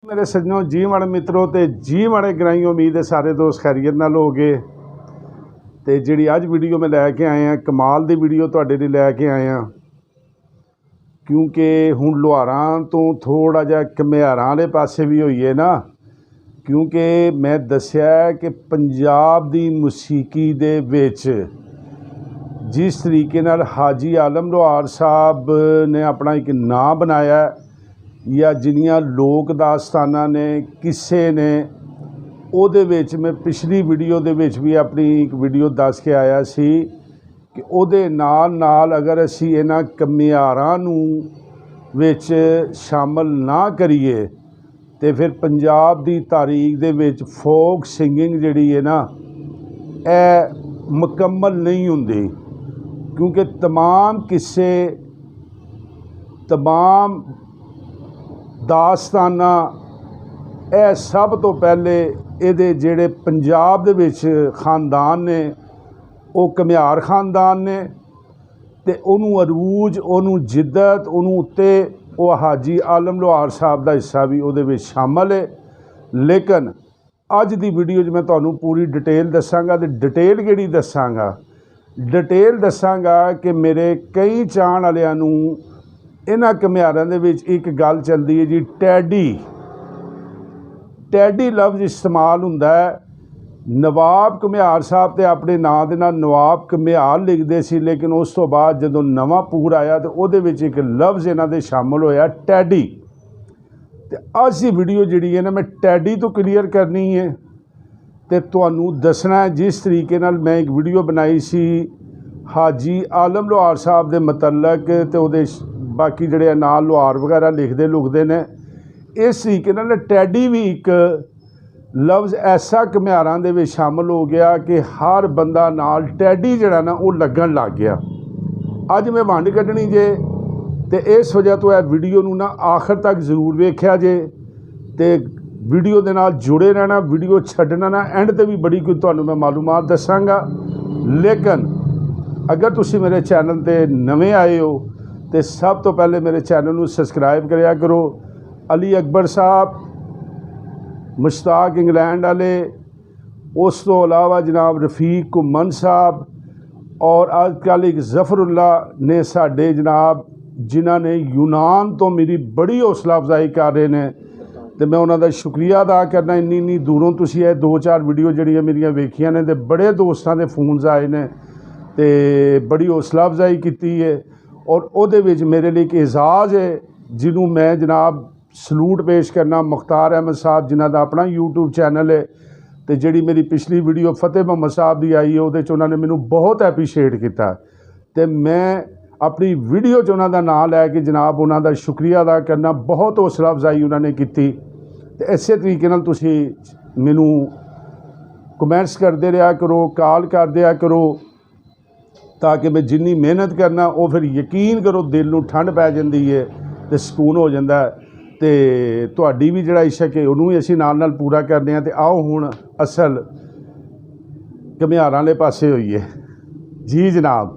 मेरे सज्जनों जी माड़े मित्रों ते जी माड़े ग्राइयों उम्मीद है सारे दोस्त खैरियत नाल हो गए। तो जी अज वीडियो मैं लैके आया कमाल की वीडियो तुहाडे लई लैके आया, क्योंकि हुण लुहारां तो थोड़ा जिहा घमियारां वाले पासे भी होईए ना, क्योंकि मैं दस्सिया कि पंजाब दी मौसीकी दे विच जिस तरीके नाल हाजी आलम लोहार साहब ने अपना एक नाम बनाया या जिन्नियां लोक दास्तानां ने किस्से ने ਉਹਦੇ ਵਿੱਚ मैं पिछली वीडियो ਦੇ ਵਿੱਚ भी अपनी एक वीडियो दस के आया सी कि ਉਹਦੇ ਨਾਲ अगर असी इन्हां घमियारां नूं विच शामिल ना करिए तो फिर पंजाब की तारीख दे विच फोक सिंगिंग जिहड़ी है ना यह मुकम्मल नहीं हुंदी, क्योंकि तमाम किस्से तमाम दास्ताना यह सब तो पहले ये जेड़े पंजाब दे विच खानदान ने वो घमियार खानदान ने ते उन्होंने अरूज उन्होंने जिद्दत उन्होंने उत्ते वो हाजी आलम लोहार साहब का हिस्सा भी वो शामिल है। लेकिन अज की वीडियो मैं तुहानूं पूरी डिटेल दसांगा। तो डिटेल किहड़ी दसांगा, डिटेल दसांगा कि मेरे कई चाहण वालियां नूं इन्हां घमियारां दे विच एक गल चलदी है जी, टैडी लफ्ज़ इस्तेमाल हुंदा है। नवाब घमियार साहब तो अपने नाँ दे नाल नवाब घमियार लिखते सी, लेकिन उस तो बाद जदों नवां पूर आया तो उहदे विच एक लफ्ज़ इन्हां दे शामिल होया टैडी। तो अज की वीडियो जिहड़ी है ना मैं टैडी तो क्लीयर करनी है तो तुहानूं दसना है जिस तरीके नाल मैं एक वीडियो बनाई सी हाजी आलम लोहार साहब दे मतलक तो उहदे बाकी जिहड़े नाल लोहार वगैरह लिखते लुखते ने, इस तरीके नाल टैडी भी एक लफ्ज़ ऐसा घमियारां दे विच शामिल हो गया कि हर बंदा नाल टैडी जिहड़ा ना वो लगन लग गया। अज मैं वंड कड्ढनी जे तो इस वजह तो यह वीडियो नूं ना आखिर तक जरूर वेख्या जे ते वीडियो दे नाल जुड़े रहना, वीडियो छड्डना ना, एंड ते भी बड़ी कोई तुहानूं मैं मालूमात दसांगा। लेकिन अगर तुसीं मेरे चैनल ते नवे आए हो तो सब तो पहले मेरे चैनल नूं सबसक्राइब करिया करो। अली अकबर साहब, मुश्ताक इंग्लैंड वाले, उस तो अलावा जनाब रफीक घुमन साहब और अजकल एक जफरुल्ला ने साडे जनाब जिन्हां ने यूनान तो मेरी बड़ी हौसला अफजाई कर रहे हैं, तो मैं उन्हों का शुक्रिया अदा करना। इन्नी दूरों तुसीं ये 2-4 वीडियो जिहड़ियां मेरियां वेखियां ने, तो बड़े दोस्तों के फोन्स आए ने तो बड़ी हौसला अफजाई की है। और उहदे विच मेरे लिए एक एजाज़ है जिन्हों मैं जनाब सलूट पेश करना। मुख्तार अहमद साहब जिन्हां दा अपना यूट्यूब चैनल है, तो जिहड़ी मेरी पिछली वीडियो फतेह मोहम्मद साहब की आई है उहदे च उन्होंने मैनूं बहुत एप्रीशिएट किया, तो मैं अपनी वीडियो च उन्हों का नाम लैके जनाब उन्हों का शुक्रिया अदा करना। बहुत हौसला अफजाई उन्होंने की। तो इस तरीके नाल तुसीं मैनूं कमेंट्स करते रहा करो, कॉल कर दिया करो, ताकि मैं जिन्नी मेहनत करना वो फिर यकीन करो दिल नूं ठंड पै जाती है तो सुकून हो जाता है। तो तुहाडी भी जिहड़ा इशक है उन्होंने असीं नाल पूरा करते हैं। तो आओ हुण असल घमियारां वाले पासे होईए जी जनाब।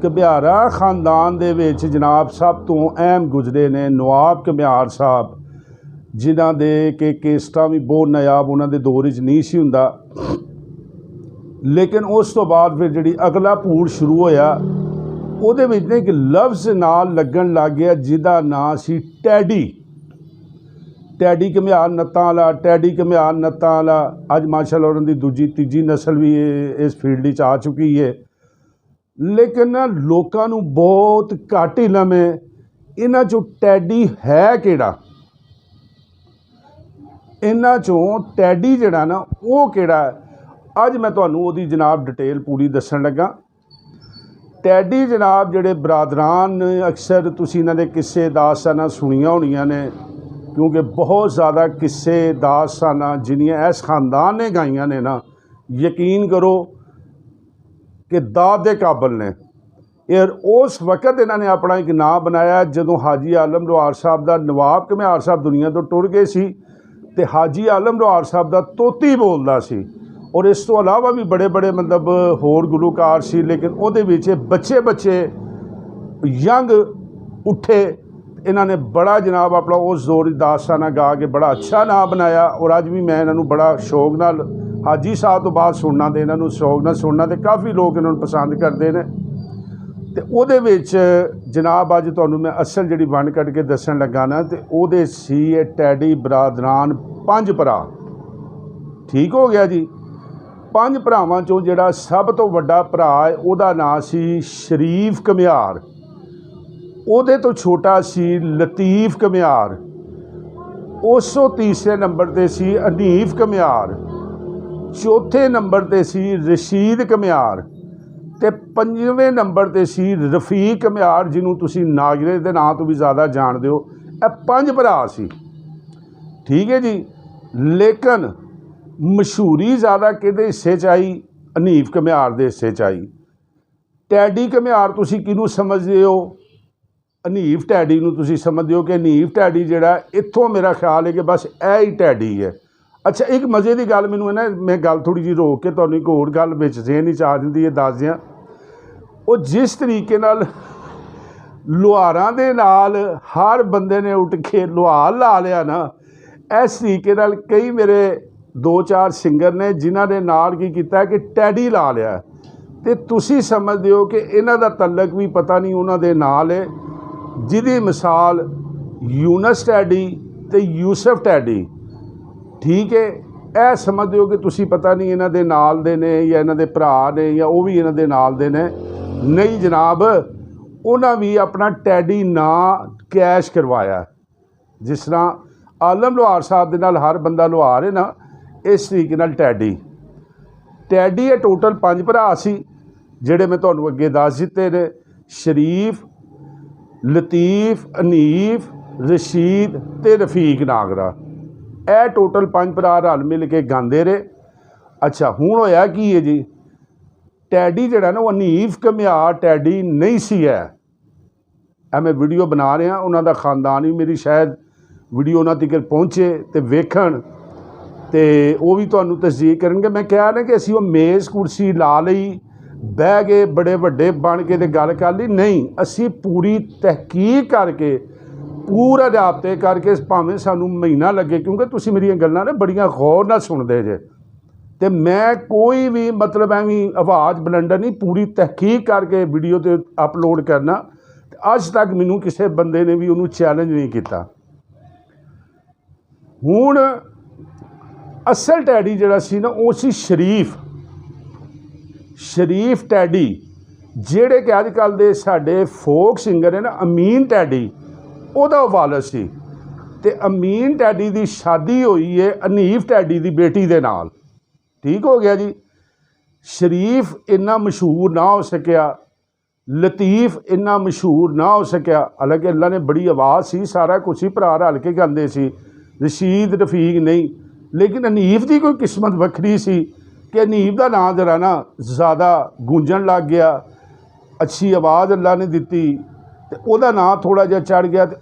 घमियारा खानदान दे विच जनाब सब तो अहम गुजरे ने नवाब घमियार साहब, जिन्हां दे के केस्टा भी बहुत नायाब उन्हां दे दौर च नहीं सी हुंदा। लेकिन उस तो बाद फिर जिहड़ी अगला पूर शुरू होया ਉਹਦੇ ਵਿੱਚ ने एक लफ्ज़ नाल लगन लग गया जिहदा नाम सी टैडी। टैडी घमियार नत्तां वाला, टैडी घमियार नत्तां वाला। अज माशाअल्लाह उन्हां दी दूजी तीजी नस्ल भी इस फील्ड में आ चुकी है। लेकिन ना लोकां नूं बहुत घट इलम है इन्हां चों टैडी है किहड़ा, इन्हां चों टैडी जिहड़ा ना वो किहड़ा। अज मैं तुहानूं उहदी जनाब डिटेल पूरी दस्सण लगा। टैडी जनाब जिहड़े बरादरान अक्सर तुसीं इन्हां दे किस्से दास्तानां सुनियां होणियां ने, क्योंकि बहुत ज़्यादा किस्से दास्तानां जिन्नियां इस खानदान ने गाइयां ने ना, यकीन करो कि दाद दे काबल ने। यार उस वक्त इन्हां ने अपना एक नाम बनाया जदों हाजी आलम लोहार साहब का नवाब घमियार साहब दुनिया तो टुर गए सी, तो हाजी आलम लोहार साहब का तोती बोलदा सी। और इस तो अलावा भी बड़े बड़े मतलब होर गुलूकार सी, लेकिन उहदे विच बच्चे बच्चे यंग उठे इन्हों ने बड़ा जनाब अपना उस दौर दास्ताना गा के बड़ा अच्छा नाम बनाया। और अज भी मैं इन्हों बड़ा शौक नाल हाजी साहब तो बाद सुनना तो इन्हों शौक नाल सुनना तो काफ़ी लोग इन्हों पसंद करते हैं। तो उहदे विच जनाब अज तुहानूं मैं असल जिहड़ी वंड कट के दस्सण लगा ना तो उहदे सी टैडी बरादरान 5 भरा। ठीक हो गया जी। 5 भरावां चों जिहड़ा सब तो वड्डा भरा है उहदा नाम सी शरीफ घमियार, ਉਹਦੇ तो छोटा सी लतीफ़ घमियार, उस तो तीसरे नंबर ते सी हनीफ घमियार, चौथे नंबर ते सी रशीद घमियार ते 5वें नंबर ते सी रफीक घमियार जिन्हों तुसी नागरे के नाम तो भी ज़्यादा जानते हो। यह 5 भरा सी। ठीक है जी। लेकिन मशहूरी ज़्यादा किहदे हिस्से च आई? हनीफ घमियार के हिस्से च आई। टैडी घमियार तुसी किहनूं समझदे हो? हनीफ टैडी नूं तुसी समझदे हो कि हनीफ टैडी जिहड़ा इत्थों मेरा ख्याल है कि बस यह ही टैडी है। अच्छा एक मज़े की गल मैनूं है ना, मैं गल थोड़ी जी रोक के तुहानूं एक होर गल विच ज़हन च आ जांदी है दस दियां। वो जिस तरीके नाल लुहारां दे नाल हर बंदे ने उठ के लुहार ला लिया ना, इस तरीके नाल कई मेरे 2-4 सिंगर ने जिन्हां ने नाल की कीता कि टैडी ला लिया। तो तुसी समझदे हो कि इन्हां दा तलक भी पता नहीं उन्हां दे नाल है, जिहदी मिसाल यूनस टैडी ते यूसफ टैडी। ठीक है। यह समझदे हो कि तुसी पता नहीं इन्हां दे नाल दे ने या इन्हां दे भरा ने या वो भी इन्हां दे नाल दे ने। नहीं जनाब, उन्हां भी अपना टैडी नां कैश करवाया। जिस तरह आलम लुहार साहब दे नाल हर बंदा लुहार है ना, इस तरीके नाल टैडी टैडी टोटल 5 भरा सी जिहड़े मैं तुहानूं अगे दस दित्ते ने। शरीफ, लतीफ़, हनीफ, रशीद ते रफीक नागरा, यह टोटल 5 भरा रल मिल के गांदे रहे। अच्छा हुण होया की है जी, टैडी जिहड़ा ना वो हनीफ घमियार टैडी नहीं सी है। मैं वीडियो बना रहा, उन्हां दा खानदान भी मेरी शायद वीडियो उन्हां तक पहुँचे तो वेखण तो वो भी तुहानूं तसदीक करनगे। मैं कह रहा कि असीं वो मेज़ कुर्सी ला लई, बह गए बड़े वड्डे बन के तो गल कर ली, नहीं असी पूरी तहकीक करके पूरा राबते करके भावें सानू महीना लगे, क्योंकि तुसी मेरियां गल्लां ना बड़ियां गौर नाल सुनदे जे। तो मैं कोई भी मतलब एवं आवाज़ बलंडर नहीं, पूरी तहकीक करके वीडियो ते अपलोड करना। अज तक मैनू किसी बंदे ने भी उन्होंने चैलेंज नहीं किया। हुण असल टैडी जिहड़ा सी ना वो सी शरीफ टैडी, जिहड़े कि अजकल दे साडे फोक सिंगर है ना अमीन टैडी, उहदा वालद सी। ते अमीन टैडी की शादी हुई है हनीफ टैडी की बेटी दे नाल। ठीक हो गया जी। शरीफ इन्ना मशहूर ना हो सकिया, लतीफ़ इन्ना मशहूर ना हो सकिया, हालांकि अल्लाह ने बड़ी आवाज़ सी, सारा कुछ ही भरा रल के गांदे सी। रशीद रफीक नहीं, लेकिन हनीफ की कोई किस्मत वक्री सी कि हनीफ का नाम जरा ना ज़्यादा गूंजन लग गया, अच्छी आवाज़ अल्लाह ने दिती तो वह नाम थोड़ा जिहा चढ़ गया, तो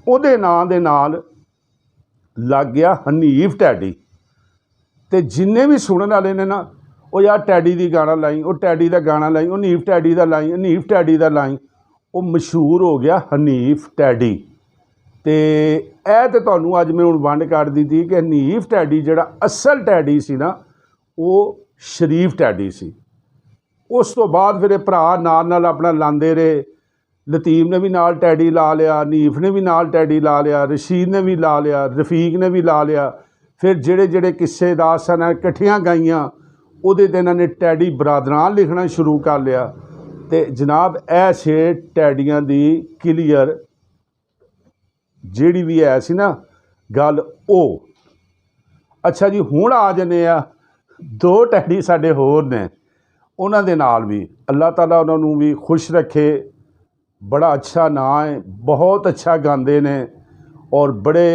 उहदे नाम दे नाल लग गया हनीफ टैडी। तो जिन्ने भी सुनने वाले ने ना, वो यार टैडी दी गाना लाई, वो टैडी का गाना लाई, वो हनीफ टैडी का लाई, हनीफ टैडी का लाई, वो मशहूर हो गया हनीफ टैडी। तो यह तो तुहानूं अज मैं हुण वंड कर दी थी कि हनीफ टैडी जिहड़ा असल टैडी सी ना वो शरीफ टैडी सी। उस तो बाद फिर भरा नाल नाल अपना लांदे रहे। लतीफ़ ने भी नाल टैडी ला लिया, हनीफ ने भी नाल टैडी ला लिया, रशीद ने भी ला लिया, रफीक ने भी ला लिया। फिर जेड़े जेड़े किस्से दास्तानां इकट्ठियां गाइयां उहदे ते इन्हां ने टैडी बरादरान लिखना शुरू कर लिया। तो जनाब ऐसे टैडियां दी क्लीयर जिहड़ी भी है सी ना गल ओ। अच्छा जी हुण आ जन्ने आ 2 टैडी साडे होर ने, उन्हां दे नाल भी अल्लाह ताला उन्हां नूं भी खुश रखे। बड़ा अच्छा नाम है, बहुत अच्छा गाते ने और बड़े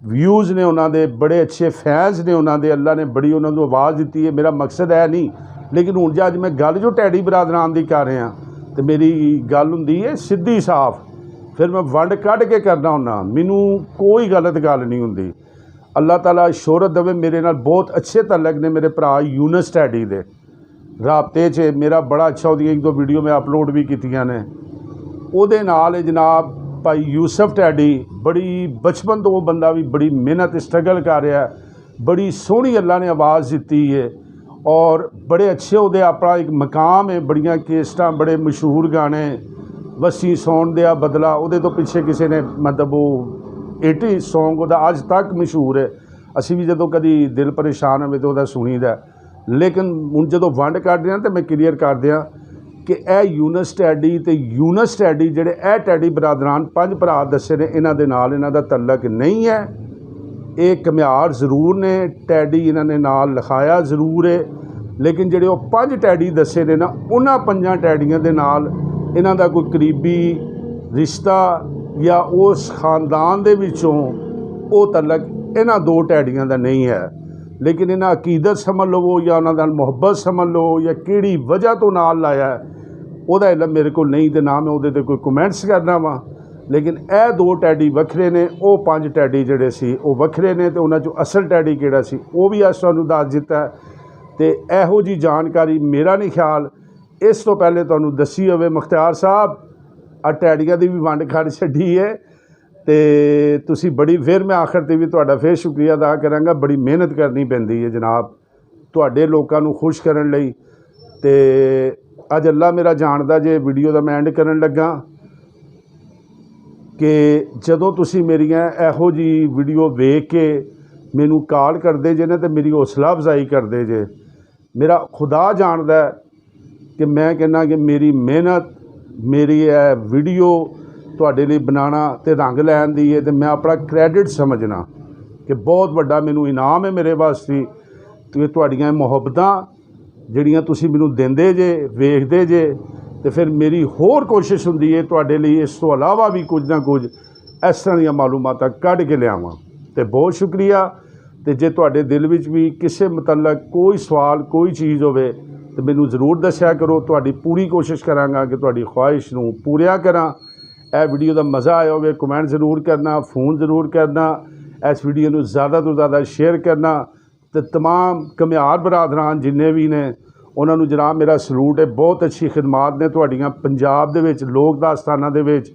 व्यूज़ ने उन्होंने, बड़े अच्छे फैंस ने उन्होंने, अल्लाह ने बड़ी उन्होंने आवाज़ दी है। मेरा मकसद है नहीं, लेकिन हूँ जो अज मैं गल जो टैडी बरादरान की कर रहा तो मेरी गल होंदी है सीधी साफ, फिर मैं वंड कढ़ के करना हुन्ना, मैनू कोई गलत गल नहीं होंदी। अल्लाह ताला शोहरत देवे। मेरे नाल बहुत अच्छे तलक ने मेरे भरा यूनस टैडी दे, राबते च मेरा बड़ा अच्छा, वो 1-2 वीडियो मैं अपलोड भी कीतियां ने। ਉਹਦੇ ਨਾਲ जनाब ਭਾਈ ਯੂਸਫ ਟੈਡੀ ਬੜੀ ਬਚਪਨ ਤੋਂ ਉਹ ਬੰਦਾ ਵੀ ਬੜੀ ਮਿਹਨਤ ਸਟਰਗਲ ਕਰ ਰਿਹਾ, ਬੜੀ ਸੋਹਣੀ ਅੱਲਾ ਨੇ ਆਵਾਜ਼ ਦਿੱਤੀ ਹੈ ਔਰ ਬੜੇ ਅੱਛੇ ਉਹਦੇ ਆਪਣਾ ਇੱਕ ਮਕਾਮ ਹੈ, ਬੜੀਆਂ ਕੇਸਟਾਂ, ਬੜੇ ਮਸ਼ਹੂਰ ਗਾਣੇ, ਵਸੀ ਸੌਣ ਦਿਆ ਬਦਲਾ, ਉਹਦੇ ਤੋਂ ਪਿੱਛੇ ਕਿਸੇ ਨੇ ਮਤਲਬ ਉਹ 80 ਸੌਂਗ ਉਹਦਾ ਅੱਜ ਤੱਕ ਮਸ਼ਹੂਰ ਹੈ। ਅਸੀਂ ਵੀ ਜਦੋਂ ਕਦੀ ਦਿਲ ਪਰੇਸ਼ਾਨ ਹੋਵੇ ਤਾਂ ਉਹਦਾ ਸੁਣੀਦਾ। ਲੇਕਿਨ ਹੁਣ ਜਦੋਂ ਵੰਡ ਕੱਢਦੇ ਹਾਂ ਤਾਂ ਮੈਂ ਕਲੀਅਰ ਕਰ ਦਿਆਂ ਕਿ ਇਹ ਯੂਨਸ ਟੈਡੀ ਅਤੇ ਯੂਨਸ ਟੈਡੀ ਜਿਹੜੇ ਇਹ ਟੈਡੀ ਬਰਾਦਰਾਨ 5 ਭਰਾ ਦੱਸੇ ਨੇ, ਇਹਨਾਂ ਦੇ ਨਾਲ ਇਹਨਾਂ ਦਾ ਤਲਕ ਨਹੀਂ ਹੈ। ਇਹ ਘੁਮਿਆਰ ਜ਼ਰੂਰ ਨੇ, ਟੈਡੀ ਇਹਨਾਂ ਨੇ ਨਾਲ ਲਿਖਾਇਆ ਜ਼ਰੂਰ ਹੈ, ਲੇਕਿਨ ਜਿਹੜੇ ਉਹ 5 ਟੈਡੀ ਦੱਸੇ ਨੇ ਨਾ, ਉਹਨਾਂ 5 ਟੈਡੀਆਂ ਦੇ ਨਾਲ ਇਹਨਾਂ ਦਾ ਕੋਈ ਕਰੀਬੀ ਰਿਸ਼ਤਾ ਜਾਂ ਉਸ ਖਾਨਦਾਨ ਦੇ ਵਿੱਚੋਂ ਉਹ ਤਲਕ ਇਹਨਾਂ 2 ਟੈਡੀਆਂ ਦਾ ਨਹੀਂ ਹੈ। ਲੇਕਿਨ ਇਹਨਾਂ ਅਕੀਦਤ ਸਮਝ ਲਵੋ ਜਾਂ ਉਹਨਾਂ ਨਾਲ ਮੁਹੱਬਤ ਸਮਝ ਲਓ ਜਾਂ ਕਿਹੜੀ ਵਜ੍ਹਾ ਤੋਂ ਨਾਲ ਲਾਇਆ, ਉਹਦਾ ਇਲਮ ਮੇਰੇ ਕੋਲ ਨਹੀਂ ਅਤੇ ਨਾ ਮੈਂ ਉਹਦੇ 'ਤੇ ਕੋਈ ਕਮੈਂਟਸ ਕਰਨਾ ਵਾ। ਲੇਕਿਨ ਇਹ 2 ਟੈਡੀ ਵੱਖਰੇ ਨੇ, ਉਹ 5 ਟੈਡੀ ਜਿਹੜੇ ਸੀ ਉਹ ਵੱਖਰੇ ਨੇ, ਅਤੇ ਉਹਨਾਂ 'ਚੋਂ ਅਸਲ ਟੈਡੀ ਕਿਹੜਾ ਸੀ ਉਹ ਵੀ ਅੱਜ ਤੁਹਾਨੂੰ ਦੱਸ ਦਿੱਤਾ। ਅਤੇ ਇਹੋ ਜਿਹੀ ਜਾਣਕਾਰੀ ਮੇਰਾ ਨਹੀਂ ਖਿਆਲ ਇਸ ਤੋਂ ਪਹਿਲੇ ਤੁਹਾਨੂੰ ਦੱਸੀ ਹੋਵੇ। ਮੁਖਤਿਆਰ ਸਾਹਿਬ ਆ ਟੈਡੀਆਂ ਦੀ ਵੀ ਵੰਡ ਕੱਢ ਛੱਡੀ ਹੈ, ਅਤੇ ਤੁਸੀਂ ਬੜੀ, ਫਿਰ ਮੈਂ ਆਖਰ 'ਤੇ ਵੀ ਤੁਹਾਡਾ ਫਿਰ ਸ਼ੁਕਰੀਆ ਅਦਾ ਕਰਾਂਗਾ। ਬੜੀ ਮਿਹਨਤ ਕਰਨੀ ਪੈਂਦੀ ਹੈ ਜਨਾਬ ਤੁਹਾਡੇ ਲੋਕਾਂ ਨੂੰ ਖੁਸ਼ ਕਰਨ ਲਈ। ਅਤੇ ਅੱਜ ਅੱਲਾ ਮੇਰਾ ਜਾਣਦਾ ਜੇ ਵੀਡੀਓ ਦਾ ਮੈਂ ਐਂਡ ਕਰਨ ਲੱਗਾ ਕਿ ਜਦੋਂ ਤੁਸੀਂ ਮੇਰੀਆਂ ਇਹੋ ਜਿਹੀ ਵੀਡੀਓ ਵੇਖ ਕੇ ਮੈਨੂੰ ਕਾਲ ਕਰਦੇ ਜੇ ਨਾ ਅਤੇ ਮੇਰੀ ਹੌਸਲਾ ਅਫਜ਼ਾਈ ਕਰਦੇ ਜੇ, ਮੇਰਾ ਖੁਦਾ ਜਾਣਦਾ ਕਿ ਮੈਂ ਕਹਿੰਦਾ ਕਿ ਮੇਰੀ ਮਿਹਨਤ, ਮੇਰੀ ਇਹ ਵੀਡੀਓ ਤੁਹਾਡੇ ਲਈ ਬਣਾਉਣਾ ਅਤੇ ਰੰਗ ਲੈਣ ਦੀ ਹੈ, ਅਤੇ ਮੈਂ ਆਪਣਾ ਕ੍ਰੈਡਿਟ ਸਮਝਣਾ ਕਿ ਬਹੁਤ ਵੱਡਾ ਮੈਨੂੰ ਇਨਾਮ ਹੈ ਮੇਰੇ ਵਾਸਤੇ। ਅਤੇ ਤੁਹਾਡੀਆਂ ਮੁਹੱਬਤਾਂ ਜਿਹੜੀਆਂ ਤੁਸੀਂ ਮੈਨੂੰ ਦਿੰਦੇ ਜੇ, ਵੇਖਦੇ ਜੇ, ਅਤੇ ਫਿਰ ਮੇਰੀ ਹੋਰ ਕੋਸ਼ਿਸ਼ ਹੁੰਦੀ ਹੈ ਤੁਹਾਡੇ ਲਈ ਇਸ ਤੋਂ ਇਲਾਵਾ ਵੀ ਕੁਝ ਨਾ ਕੁਝ ਇਸ ਤਰ੍ਹਾਂ ਦੀਆਂ ਮਾਲੂਮਾਤਾਂ ਕੱਢ ਕੇ ਲਿਆਵਾਂ। ਅਤੇ ਬਹੁਤ ਸ਼ੁਕਰੀਆ। ਅਤੇ ਜੇ ਤੁਹਾਡੇ ਦਿਲ ਵਿੱਚ ਵੀ ਕਿਸੇ ਮੁਤਲਕ ਕੋਈ ਸਵਾਲ, ਕੋਈ ਚੀਜ਼ ਹੋਵੇ ਤਾਂ ਮੈਨੂੰ ਜ਼ਰੂਰ ਦੱਸਿਆ ਕਰੋ। ਤੁਹਾਡੀ ਪੂਰੀ ਕੋਸ਼ਿਸ਼ ਕਰਾਂਗਾ ਕਿ ਤੁਹਾਡੀ ਖੁਆਇਸ਼ ਨੂੰ ਪੂਰਾ ਕਰਾਂ। ਇਹ ਵੀਡੀਓ ਦਾ ਮਜ਼ਾ ਆਇਆ ਹੋਵੇ ਕਮੈਂਟ ਜ਼ਰੂਰ ਕਰਨਾ, फ़ोन ਜ਼ਰੂਰ ਕਰਨਾ, ਇਸ ਵੀਡੀਓ ਨੂੰ ਜ਼ਿਆਦਾ ਤੋਂ ਜ਼ਿਆਦਾ ਸ਼ੇਅਰ ਕਰਨਾ। ਅਤੇ तमाम ਘੁਮਿਆਰ ਬਰਾਦਰਾਨ ਜਿੰਨੇ ਵੀ ਨੇ ਉਹਨਾਂ ਨੂੰ ਜਨਾਬ ਮੇਰਾ ਸਲੂਟ ਹੈ। ਬਹੁਤ ਅੱਛੀ ਖਿਦਮਾਤ ਨੇ ਤੁਹਾਡੀਆਂ ਪੰਜਾਬ ਦੇ ਵਿੱਚ, ਲੋਕ ਦਾਸਤਾਨਾਂ ਦੇ ਵਿੱਚ,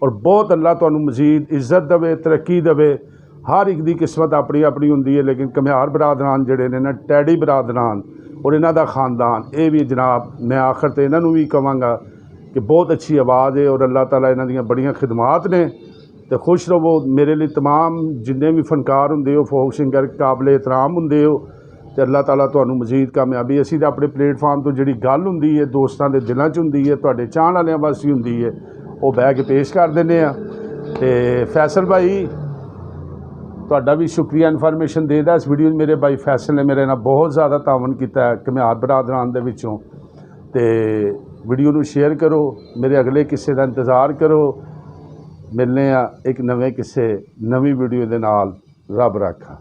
ਔਰ ਬਹੁਤ ਅੱਲਾ ਤੁਹਾਨੂੰ ਮਜ਼ੀਦ ਇੱਜ਼ਤ ਦੇਵੇ, ਤਰੱਕੀ ਦੇਵੇ। ਹਰ ਇੱਕ ਦੀ ਕਿਸਮਤ ਆਪਣੀ ਆਪਣੀ ਹੁੰਦੀ ਹੈ, ਲੇਕਿਨ ਘੁਮਿਆਰ ਬਰਾਦਰਾਨ ਜਿਹੜੇ ਨੇ ਨਾ, ਟੈਡੀ ਬਰਾਦਰਾਨ ਔਰ ਇਹਨਾਂ ਦਾ ਖਾਨਦਾਨ, ਇਹ ਵੀ ਜਨਾਬ ਮੈਂ ਆਖਰ 'ਤੇ ਇਹਨਾਂ ਨੂੰ ਵੀ ਕਹਾਂਗਾ ਕਿ ਬਹੁਤ ਅੱਛੀ ਆਵਾਜ਼ ਹੈ ਔਰ ਅੱਲਾਹ ਤਾਲਾ ਇਹਨਾਂ ਦੀਆਂ ਬੜੀਆਂ ਖਿਦਮਾਤ ਨੇ। ਅਤੇ ਖੁਸ਼ ਰਹੋ। ਮੇਰੇ ਲਈ तमाम ਜਿੰਨੇ ਵੀ ਫਨਕਾਰ ਹੁੰਦੇ ਹੋ, ਫੋਕ ਸਿੰਗਰ, ਕਾਬਲੇ ਇਤਰਾਮ ਹੁੰਦੇ ਹੋ, ਅਤੇ ਅੱਲਾਹ ਤਾਲਾ ਤੁਹਾਨੂੰ ਮਜ਼ੀਦ ਕਾਮਯਾਬੀ। ਅਸੀਂ ਤਾਂ ਆਪਣੇ ਪਲੇਟਫਾਰਮ ਤੋਂ ਜਿਹੜੀ ਗੱਲ ਹੁੰਦੀ ਹੈ ਦੋਸਤਾਂ ਦੇ ਦਿਲਾਂ 'ਚ ਹੁੰਦੀ ਹੈ, ਤੁਹਾਡੇ ਚਾਹਣ ਵਾਲਿਆਂ ਵਾਸਤੇ ਹੁੰਦੀ ਹੈ, ਉਹ ਬਹਿ ਕੇ ਪੇਸ਼ ਕਰ ਦਿੰਦੇ ਆ। ਅਤੇ ਫੈਸਲ ਭਾਈ ਤੁਹਾਡਾ ਵੀ ਸ਼ੁਕਰੀਆ ਇਨਫੋਰਮੇਸ਼ਨ ਦੇਦਾ ਇਸ ਵੀਡੀਓ। ਮੇਰੇ ਭਾਈ ਫੈਸਲ ਨੇ ਮੇਰੇ ਨਾਲ ਬਹੁਤ ਜ਼ਿਆਦਾ ਤਾਵਨ ਕੀਤਾ ਹੈ ਘੁਮਿਆਰ ਬਰਾਦਰਾਨ ਦੇ ਵਿੱਚੋਂ। ਅਤੇ ਵੀਡੀਓ ਨੂੰ ਸ਼ੇਅਰ ਕਰੋ, ਮੇਰੇ ਅਗਲੇ ਕਿੱਸੇ ਦਾ ਇੰਤਜ਼ਾਰ ਕਰੋ। ਮਿਲਨੇ ਆ ਇੱਕ ਨਵੇਂ ਕਿੱਸੇ, ਨਵੀਂ ਵੀਡੀਓ ਦੇ ਨਾਲ। ਰੱਬ ਰਾਖਾ।